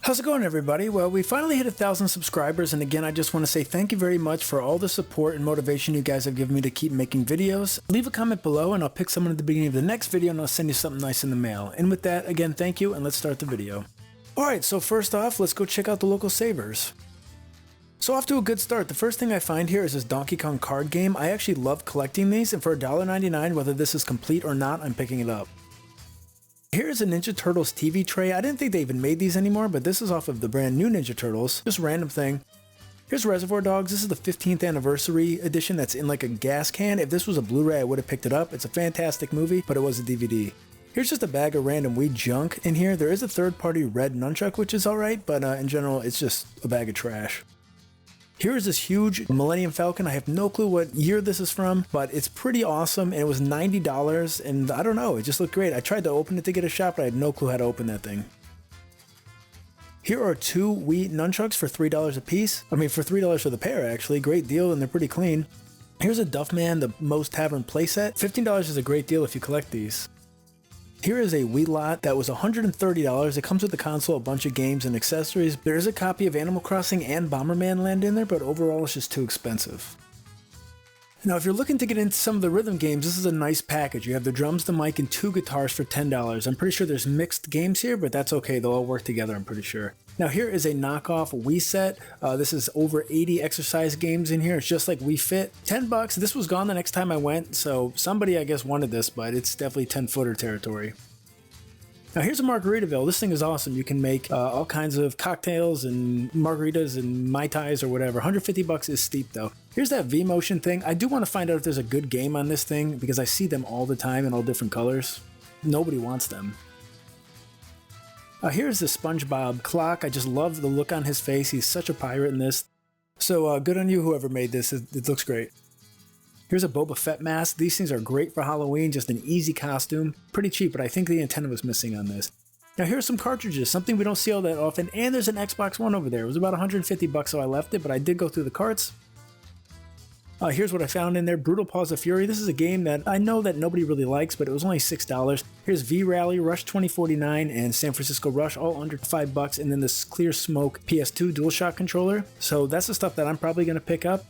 How's it going, everybody? Well, we finally hit 1,000 subscribers, and again, I just want to say thank you very much for all the support and motivation you guys have given me to keep making videos. Leave a comment below, and I'll pick someone at the beginning of the next video, and I'll send you something nice in the mail. And with that, again, thank you, and let's start the video. Alright, so first off, let's go check out the local savers. So off to a good start. The first thing I find here is this Donkey Kong card game. I actually love collecting these, and for $1.99, whether this is complete or not, I'm picking it up. Here's a Ninja Turtles TV tray. I didn't think they even made these anymore, but this is off of the brand new Ninja Turtles. Just a random thing. Here's Reservoir Dogs. This is the 15th anniversary edition that's in like a gas can. If this was a Blu-ray, I would have picked it up. It's a fantastic movie, but it was a DVD. Here's just a bag of random weed junk in here. There is a third-party red nunchuck, which is alright, but in general, it's just a bag of trash. Here is this huge Millennium Falcon. I have no clue what year this is from, but it's pretty awesome, and it was $90, and I don't know, it just looked great. I tried to open it to get a shot, but I had no clue how to open that thing. Here are two Wii nunchucks for $3 a piece. I mean, for $3 for the pair, actually. Great deal, and they're pretty clean. Here's a Duffman, the Moe's Tavern playset. $15 is a great deal if you collect these. Here is a Wii lot that was $130. It comes with the console, a bunch of games and accessories. There is a copy of Animal Crossing and Bomberman Land in there, but overall it's just too expensive. Now, if you're looking to get into some of the rhythm games, this is a nice package. You have the drums, the mic, and two guitars for $10. I'm pretty sure there's mixed games here, but that's okay. They'll all work together, I'm pretty sure. Now, here is a knockoff Wii set. This is over 80 exercise games in here. It's just like Wii Fit. $10. This was gone the next time I went, so somebody, I guess, wanted this, but it's definitely 10-footer territory. Now here's a Margaritaville. This thing is awesome. You can make all kinds of cocktails and margaritas and Mai Tais or whatever. $150 is steep though. Here's that V-Motion thing. I do want to find out if there's a good game on this thing because I see them all the time in all different colors. Nobody wants them. Here's the SpongeBob clock. I just love the look on his face. He's such a pirate in this. So good on you, whoever made this. It looks great. Here's a Boba Fett mask. These things are great for Halloween, just an easy costume. Pretty cheap, but I think the antenna was missing on this. Now here's some cartridges, something we don't see all that often, and there's an Xbox One over there. It was about $150, so I left it, but I did go through the carts. Here's what I found in there, Brutal Paws of Fury. This is a game that I know that nobody really likes, but it was only $6. Here's V-Rally, Rush 2049, and San Francisco Rush, all under $5, and then this Clear Smoke PS2 Dualshock controller. So that's the stuff that I'm probably going to pick up.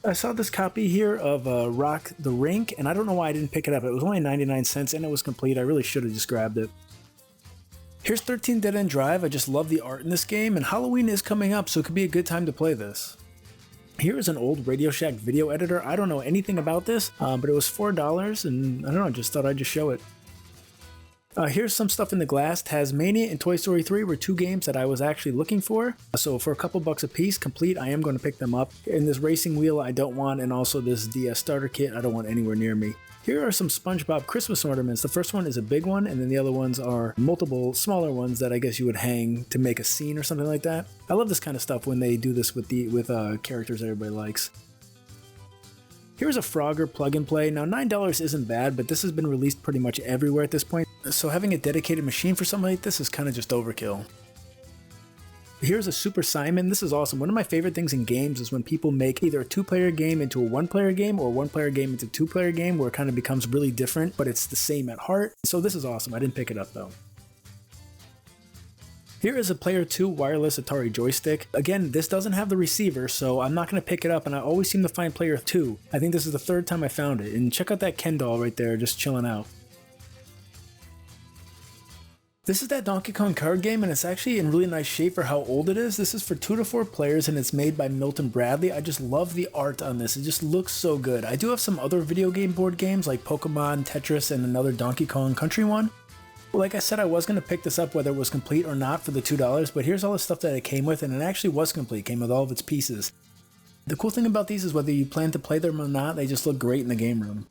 I saw this copy here of Rock the Rink, and I don't know why I didn't pick it up. It was only 99 cents, and it was complete. I really should have just grabbed it. Here's 13 Dead End Drive. I just love the art in this game, and Halloween is coming up, so it could be a good time to play this. Here is an old Radioshack video editor. I don't know anything about this, but it was $4, and I don't know, just thought I'd just show it. Here's some stuff in the glass. Tasmania and Toy Story 3 were two games that I was actually looking for. So for a couple bucks a piece, complete, I am going to pick them up. And this racing wheel I don't want, and also this DS starter kit I don't want anywhere near me. Here are some SpongeBob Christmas ornaments. The first one is a big one, and then the other ones are multiple smaller ones that I guess you would hang to make a scene or something like that. I love this kind of stuff when they do this with characters everybody likes. Here's a Frogger plug-and-play. Now $9 isn't bad, but this has been released pretty much everywhere at this point, so having a dedicated machine for something like this is kind of just overkill. Here's a Super Simon. This is awesome. One of my favorite things in games is when people make either a two-player game into a one-player game or a one-player game into a two-player game where it kind of becomes really different, but it's the same at heart. So this is awesome. I didn't pick it up though. Here is a Player 2 wireless Atari joystick. Again, this doesn't have the receiver, so I'm not going to pick it up, and I always seem to find Player 2. I think this is the third time I found it, and check out that Ken doll right there, just chilling out. This is that Donkey Kong card game, and it's actually in really nice shape for how old it is. This is for 2 to 4 players, and it's made by Milton Bradley. I just love the art on this. It just looks so good. I do have some other video game board games like Pokemon, Tetris, and another Donkey Kong Country one. Like I said, I was going to pick this up whether it was complete or not for the $2, but here's all the stuff that it came with, and it actually was complete. It came with all of its pieces. The cool thing about these is whether you plan to play them or not, they just look great in the game room.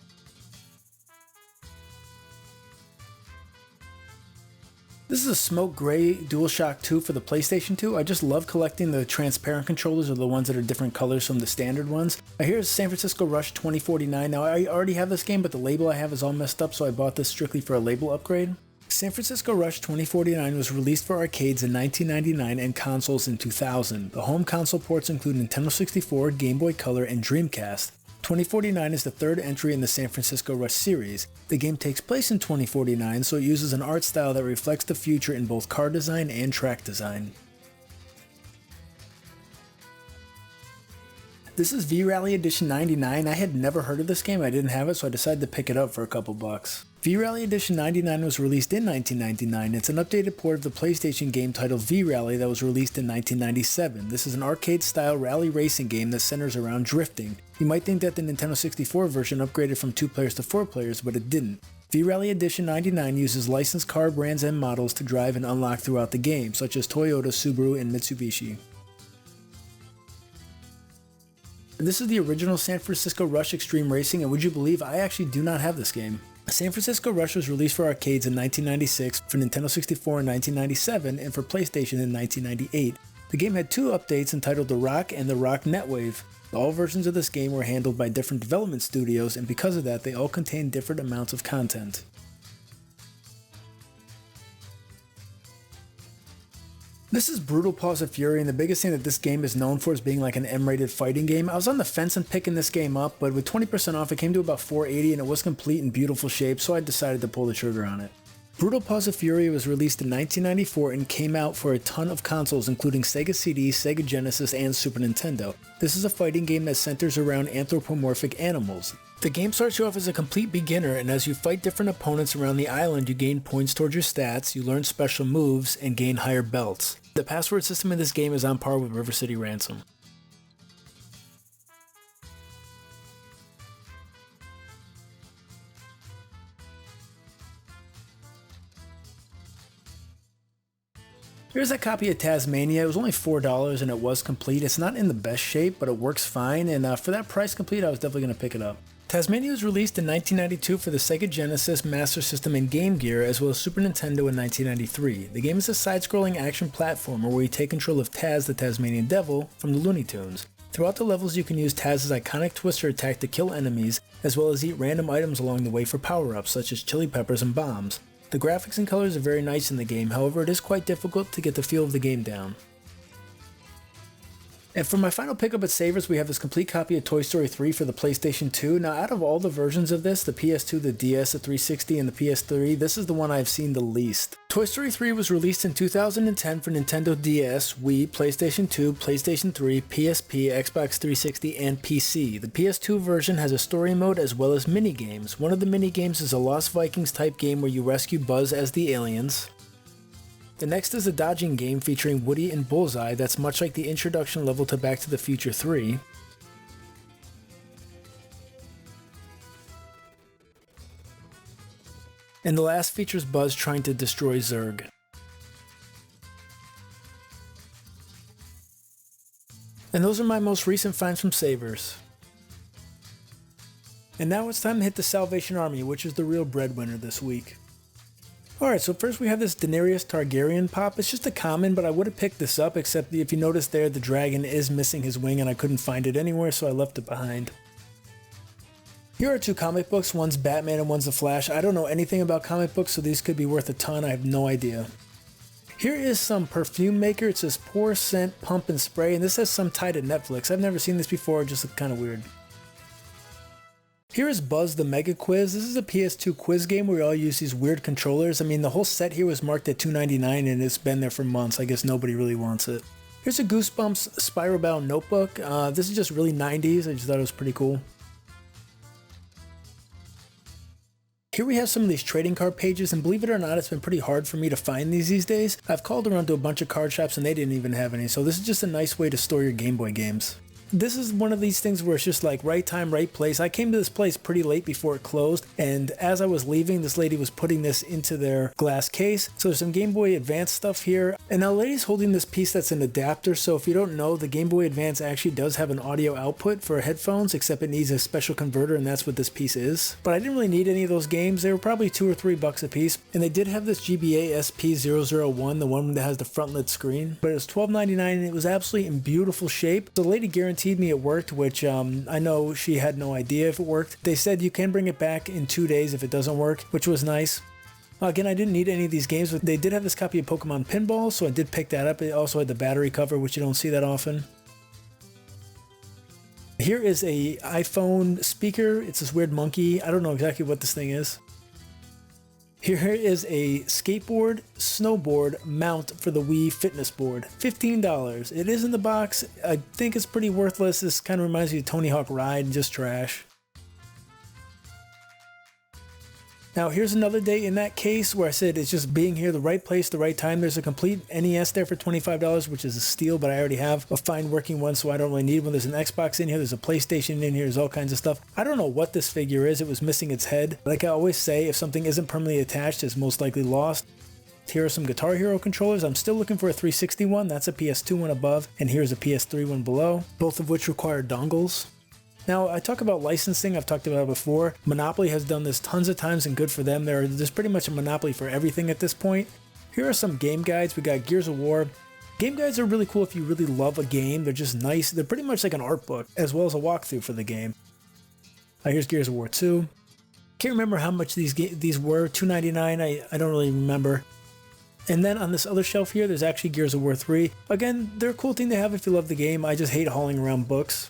This is a smoke gray Dualshock 2 for the PlayStation 2. I just love collecting the transparent controllers or the ones that are different colors from the standard ones. Here's San Francisco Rush 2049. Now I already have this game, but the label I have is all messed up, so I bought this strictly for a label upgrade. San Francisco Rush 2049 was released for arcades in 1999 and consoles in 2000. The home console ports include Nintendo 64, Game Boy Color, and Dreamcast. 2049 is the third entry in the San Francisco Rush series. The game takes place in 2049, so it uses an art style that reflects the future in both car design and track design. This is V-Rally Edition 99. I had never heard of this game, I didn't have it, so I decided to pick it up for a couple bucks. V-Rally Edition 99 was released in 1999. It's an updated port of the PlayStation game titled V-Rally that was released in 1997. This is an arcade-style rally racing game that centers around drifting. You might think that the Nintendo 64 version upgraded from 2 players to 4 players, but it didn't. V-Rally Edition 99 uses licensed car brands and models to drive and unlock throughout the game, such as Toyota, Subaru, and Mitsubishi. This is the original San Francisco Rush Extreme Racing, and would you believe I actually do not have this game. San Francisco Rush was released for arcades in 1996, for Nintendo 64 in 1997, and for PlayStation in 1998. The game had 2 updates entitled The Rock and The Rock Netwave. All versions of this game were handled by different development studios, and because of that, they all contained different amounts of content. This is Brutal Paws of Fury, and the biggest thing that this game is known for is being like an M-rated fighting game. I was on the fence on picking this game up, but with 20% off it came to about $4.80 and it was complete in beautiful shape, so I decided to pull the trigger on it. Brutal Paws of Fury was released in 1994 and came out for a ton of consoles including Sega CD, Sega Genesis, and Super Nintendo. This is a fighting game that centers around anthropomorphic animals. The game starts you off as a complete beginner, and as you fight different opponents around the island, you gain points towards your stats, you learn special moves, and gain higher belts. The password system in this game is on par with River City Ransom. Here's a copy of Tasmania. It was only $4 and it was complete. It's not in the best shape, but it works fine, and for that price complete, I was definitely going to pick it up. Tasmania was released in 1992 for the Sega Genesis, Master System, and Game Gear, as well as Super Nintendo in 1993. The game is a side-scrolling action platformer where you take control of Taz the Tasmanian Devil from the Looney Tunes. Throughout the levels you can use Taz's iconic twister attack to kill enemies, as well as eat random items along the way for power-ups such as chili peppers and bombs. The graphics and colors are very nice in the game, however it is quite difficult to get the feel of the game down. And for my final pickup at Savers, we have this complete copy of Toy Story 3 for the PlayStation 2. Now, out of all the versions of this, the PS2, the DS, the 360, and the PS3, this is the one I've seen the least. Toy Story 3 was released in 2010 for Nintendo DS, Wii, PlayStation 2, PlayStation 3, PSP, Xbox 360, and PC. The PS2 version has a story mode as well as mini-games. One of the mini-games is a Lost Vikings type game where you rescue Buzz as the aliens. The next is a dodging game featuring Woody and Bullseye that's much like the introduction level to Back to the Future 3. And the last features Buzz trying to destroy Zurg. And those are my most recent finds from Savers. And now it's time to hit the Salvation Army, which is the real breadwinner this week. Alright, so first we have this Daenerys Targaryen Pop. It's just a common, but I would have picked this up, except if you notice there, the dragon is missing his wing and I couldn't find it anywhere, so I left it behind. Here are 2 comic books, one's Batman and one's The Flash. I don't know anything about comic books, so these could be worth a ton, I have no idea. Here is some perfume maker. It says Pour Scent Pump and Spray, and this has some tie to Netflix. I've never seen this before, it just looked kind of weird. Here is Buzz the Mega Quiz. This is a PS2 quiz game where we all use these weird controllers. I mean, the whole set here was marked at $2.99 and it's been there for months. I guess nobody really wants it. Here's a Goosebumps Spiral Bound Notebook. This is just really 90s. I just thought it was pretty cool. Here we have some of these trading card pages, and believe it or not, it's been pretty hard for me to find these days. I've called around to a bunch of card shops and they didn't even have any, so this is just a nice way to store your Game Boy games. This is one of these things where it's just like right time, right place. I came to this place pretty late before it closed, and as I was leaving, this lady was putting this into their glass case. So there's some Game Boy Advance stuff here, and now the lady's holding this piece that's an adapter. So if you don't know, the Game Boy Advance actually does have an audio output for headphones, except it needs a special converter, and that's what this piece is. But I didn't really need any of those games. They were probably $2 or $3 a piece, and they did have this GBA SP001, the one that has the front-lit screen, but it was $12.99 and it was absolutely in beautiful shape. The lady guaranteed me it worked, which I know she had no idea if it worked. They said you can bring it back in 2 days if it doesn't work, which was nice. Again, I didn't need any of these games, but they did have this copy of Pokemon Pinball, so I did pick that up. It also had the battery cover, which you don't see that often. Here is a iPhone speaker. It's this weird monkey. I don't know exactly what this thing is. Here is a skateboard, snowboard mount for the Wii fitness board. $15. It is in the box. I think it's pretty worthless. This kind of reminds me of Tony Hawk Ride, just trash. Now here's another day in that case where I said it's just being here, the right place, the right time. There's a complete NES there for $25, which is a steal, but I already have a fine working one, so I don't really need one. There's an Xbox in here, there's a PlayStation in here, there's all kinds of stuff. I don't know what this figure is. It was missing its head. Like I always say, if something isn't permanently attached, it's most likely lost. Here are some Guitar Hero controllers. I'm still looking for a 360 one. That's a PS2 one above, and here's a PS3 one below, both of which require dongles. Now, I talk about licensing, I've talked about it before. Monopoly has done this tons of times and good for them. There's pretty much a monopoly for everything at this point. Here are some game guides. We got Gears of War. Game guides are really cool if you really love a game. They're just nice. They're pretty much like an art book as well as a walkthrough for the game. Here's Gears of War 2. Can't remember how much these were. $2.99, I don't really remember. And then on this other shelf here, there's actually Gears of War 3. Again, they're a cool thing to have if you love the game. I just hate hauling around books.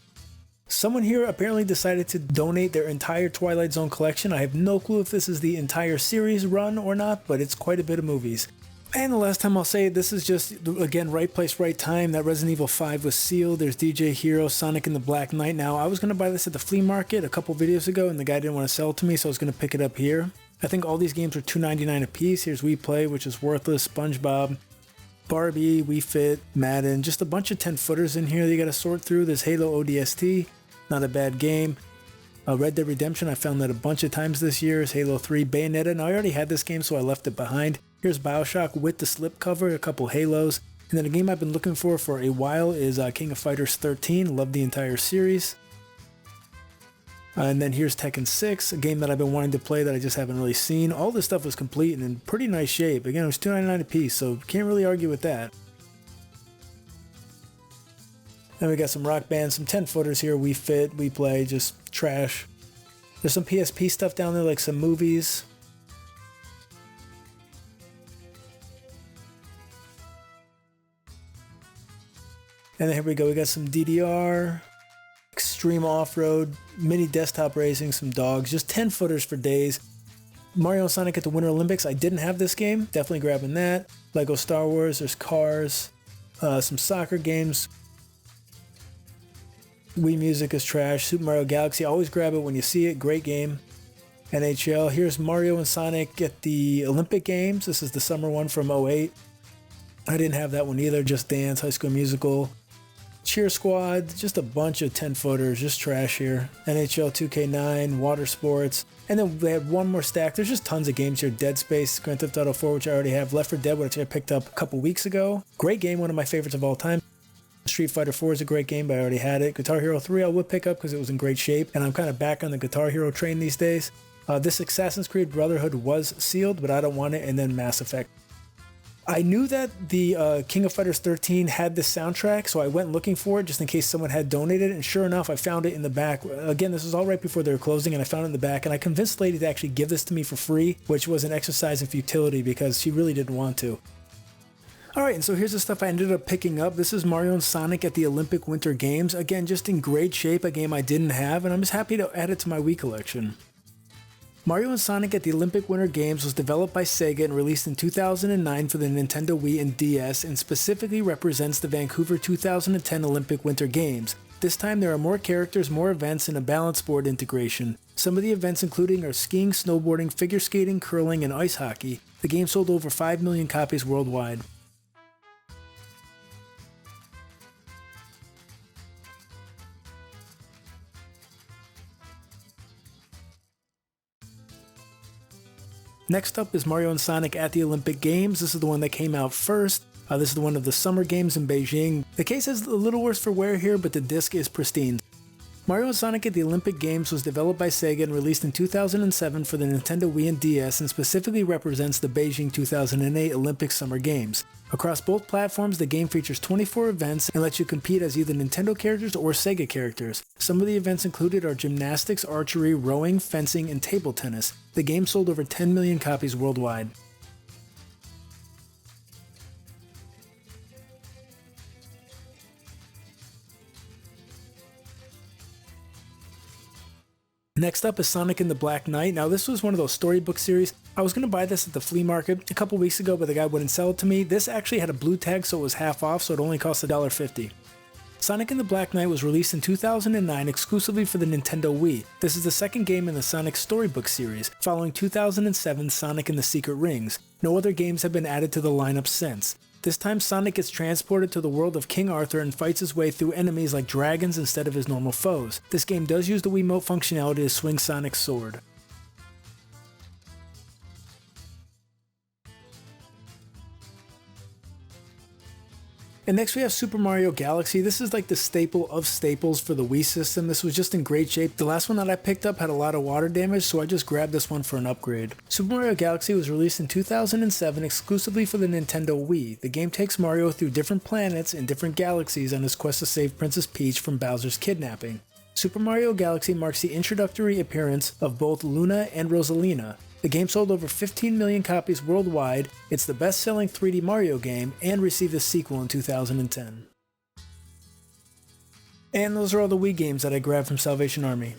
Someone here apparently decided to donate their entire Twilight Zone collection. I have no clue if this is the entire series run or not, but it's quite a bit of movies. And the last time I'll say, this is just, again, right place, right time. That Resident Evil 5 was sealed. There's DJ Hero, Sonic and the Black Knight. Now, I was going to buy this at the flea market a couple videos ago, and the guy didn't want to sell it to me, so I was going to pick it up here. I think all these games are $2.99 a piece. Here's We Play, which is worthless, SpongeBob, Barbie, Wii Fit, Madden, just a bunch of 10-footers in here that you got to sort through. There's Halo ODST. Not a bad game. Red Dead Redemption, I found that a bunch of times this year. Is Halo 3, Bayonetta. Now I already had this game, so I left it behind. Here's Bioshock with the slipcover, a couple Halos. And then a game I've been looking for a while is King of Fighters 13. Love the entire series. And then here's Tekken 6, a game that I've been wanting to play that I just haven't really seen. All this stuff was complete and in pretty nice shape. Again, it was $2.99 a piece, so can't really argue with that. Then we got some Rock Band, some 10-footers here. We Fit, We Play, just trash. There's some PSP stuff down there, like some movies. And then here we go. We got some DDR, Extreme Off-Road, Mini Desktop Racing, some dogs. Just 10-footers for days. Mario and Sonic at the Winter Olympics. I didn't have this game. Definitely grabbing that. Lego Star Wars. There's Cars. Some soccer games. Wii Music is trash. Super Mario Galaxy, always grab it when you see it. Great game. NHL. Here's Mario and Sonic at the Olympic Games. This is the summer one from '08. I didn't have that one either. Just Dance, High School Musical. Cheer Squad, just a bunch of 10-footers, just trash here. NHL 2K9, Water Sports. And then they had one more stack. There's just tons of games here. Dead Space, Grand Theft Auto 4, which I already have. Left 4 Dead, which I picked up a couple weeks ago. Great game, one of my favorites of all time. Street Fighter 4 is a great game, but I already had it. Guitar Hero 3 I would pick up because it was in great shape, and I'm kind of back on the Guitar Hero train these days. This Assassin's Creed Brotherhood was sealed, but I don't want it, and then Mass Effect. I knew that the King of Fighters 13 had this soundtrack, so I went looking for it just in case someone had donated it, and sure enough, I found it in the back. Again, this was all right before they were closing, and I found it in the back, and I convinced the lady to actually give this to me for free, which was an exercise in futility because she really didn't want to. Alright, and so here's the stuff I ended up picking up. This is Mario and Sonic at the Olympic Winter Games. Again, just in great shape, a game I didn't have, and I'm just happy to add it to my Wii collection. Mario and Sonic at the Olympic Winter Games was developed by Sega and released in 2009 for the Nintendo Wii and DS, and specifically represents the Vancouver 2010 Olympic Winter Games. This time there are more characters, more events, and a balanced board integration. Some of the events including are skiing, snowboarding, figure skating, curling, and ice hockey. The game sold over 5 million copies worldwide. Next up is Mario and Sonic at the Olympic Games. This is the one that came out first. This is the one of the Summer Games in Beijing. The case is a little worse for wear here, but the disc is pristine. Mario and Sonic at the Olympic Games was developed by Sega and released in 2007 for the Nintendo Wii and DS, and specifically represents the Beijing 2008 Olympic Summer Games. Across both platforms, the game features 24 events and lets you compete as either Nintendo characters or Sega characters. Some of the events included are gymnastics, archery, rowing, fencing, and table tennis. The game sold over 10 million copies worldwide. Next up is Sonic and the Black Knight. Now this was one of those storybook series. I was going to buy this at the flea market a couple weeks ago, but the guy wouldn't sell it to me. This actually had a blue tag, so it was half off, so it only cost $1.50. Sonic and the Black Knight was released in 2009 exclusively for the Nintendo Wii. This is the second game in the Sonic storybook series, following 2007's Sonic and the Secret Rings. No other games have been added to the lineup since. This time Sonic gets transported to the world of King Arthur and fights his way through enemies like dragons instead of his normal foes. This game does use the Wiimote functionality to swing Sonic's sword. And next we have Super Mario Galaxy. This is like the staple of staples for the Wii system. This was just in great shape. The last one that I picked up had a lot of water damage, so I just grabbed this one for an upgrade. Super Mario Galaxy was released in 2007 exclusively for the Nintendo Wii. The game takes Mario through different planets and different galaxies on his quest to save Princess Peach from Bowser's kidnapping. Super Mario Galaxy marks the introductory appearance of both Luna and Rosalina. The game sold over 15 million copies worldwide, it's the best-selling 3D Mario game, and received a sequel in 2010. And those are all the Wii games that I grabbed from Salvation Army.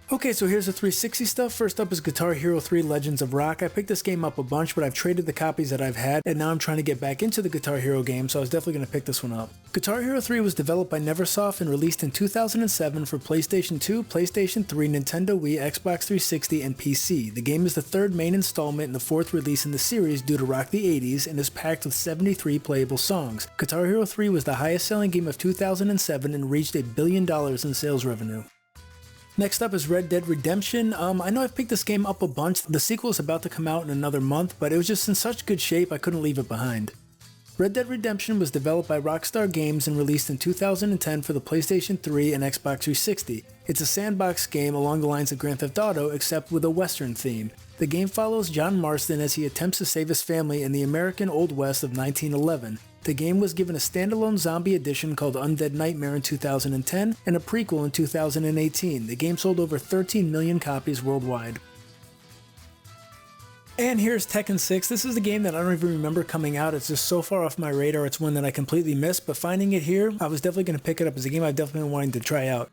Okay, so here's the 360 stuff. First up is Guitar Hero 3 Legends of Rock. I picked this game up a bunch, but I've traded the copies that I've had, and now I'm trying to get back into the Guitar Hero game, so I was definitely going to pick this one up. Guitar Hero 3 was developed by Neversoft and released in 2007 for PlayStation 2, PlayStation 3, Nintendo Wii, Xbox 360, and PC. The game is the third main installment and the fourth release in the series due to Rock the 80s and is packed with 73 playable songs. Guitar Hero 3 was the highest selling game of 2007 and reached $1 billion in sales revenue. Next up is Red Dead Redemption. I know I've picked this game up a bunch. The sequel is about to come out in another month, but it was just in such good shape I couldn't leave it behind. Red Dead Redemption was developed by Rockstar Games and released in 2010 for the PlayStation 3 and Xbox 360. It's a sandbox game along the lines of Grand Theft Auto, except with a Western theme. The game follows John Marston as he attempts to save his family in the American Old West of 1911. The game was given a standalone zombie edition called Undead Nightmare in 2010 and a prequel in 2018. The game sold over 13 million copies worldwide. And here's Tekken 6. This is a game that I don't even remember coming out. It's just so far off my radar, it's one that I completely missed, but finding it here, I was definitely going to pick it up as a game I've definitely been wanting to try out.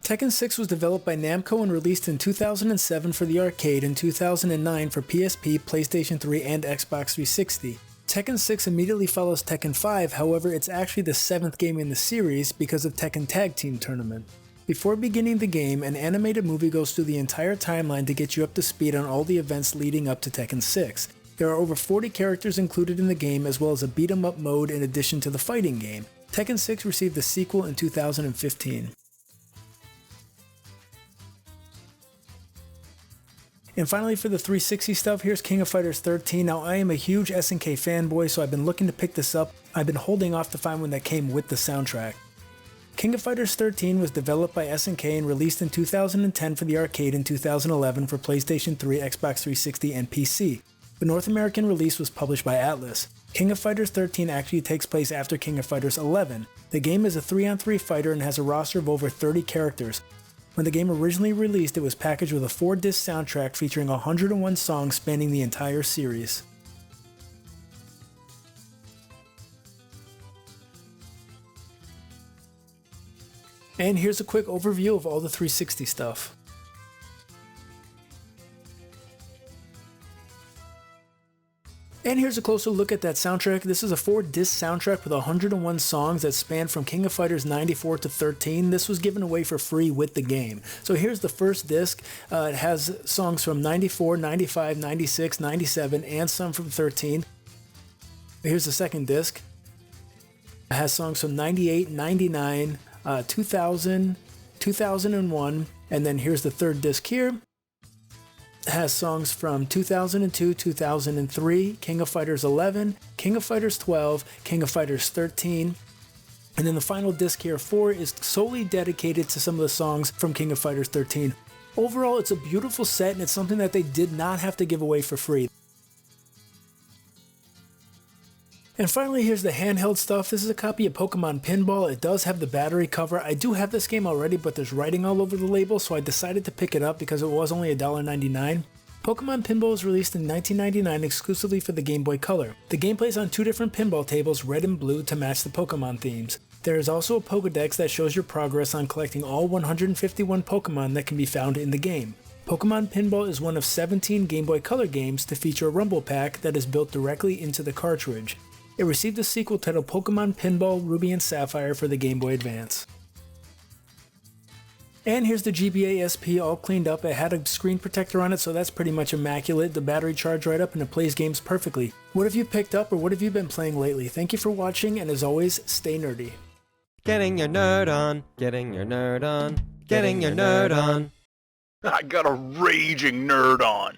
Tekken 6 was developed by Namco and released in 2007 for the arcade and 2009 for PSP, PlayStation 3, and Xbox 360. Tekken 6 immediately follows Tekken 5, however it's actually the 7th game in the series because of Tekken Tag Team Tournament. Before beginning the game, an animated movie goes through the entire timeline to get you up to speed on all the events leading up to Tekken 6. There are over 40 characters included in the game as well as a beat 'em up mode in addition to the fighting game. Tekken 6 received a sequel in 2015. And finally for the 360 stuff, here's King of Fighters 13. Now I am a huge SNK fanboy, so I've been looking to pick this up. I've been holding off to find one that came with the soundtrack. King of Fighters 13 was developed by SNK and released in 2010 for the arcade and 2011 for PlayStation 3, Xbox 360, and PC. The North American release was published by Atlas. King of Fighters 13 actually takes place after King of Fighters 11. The game is a 3-on-3 fighter and has a roster of over 30 characters. When the game originally released, it was packaged with a 4-disc soundtrack featuring 101 songs spanning the entire series. And here's a quick overview of all the 360 stuff. And here's a closer look at that soundtrack. This is a 4-disc soundtrack with 101 songs that span from King of Fighters 94 to 13. This was given away for free with the game. So here's the first disc. It has songs from 94, 95, 96, 97, and some from 13. Here's the second disc. It has songs from 98, 99, 2000, 2001, and then here's the third disc here. It has songs from 2002, 2003, King of Fighters 11, King of Fighters 12, King of Fighters 13, and then the final disc here, 4, is solely dedicated to some of the songs from King of Fighters 13. Overall, it's a beautiful set and it's something that they did not have to give away for free. And finally, here's the handheld stuff. This is a copy of Pokemon Pinball. It does have the battery cover. I do have this game already, but there's writing all over the label, so I decided to pick it up because it was only $1.99. Pokemon Pinball was released in 1999 exclusively for the Game Boy Color. The game plays on two different pinball tables, red and blue, to match the Pokemon themes. There is also a Pokédex that shows your progress on collecting all 151 Pokemon that can be found in the game. Pokemon Pinball is one of 17 Game Boy Color games to feature a Rumble Pack that is built directly into the cartridge. It received a sequel titled Pokemon Pinball Ruby and Sapphire for the Game Boy Advance. And here's the GBA SP all cleaned up. It had a screen protector on it, so that's pretty much immaculate. The battery charged right up and it plays games perfectly. What have you picked up or what have you been playing lately? Thank you for watching, and as always, stay nerdy. Getting your nerd on, getting your nerd on, getting your nerd on. I got a raging nerd on.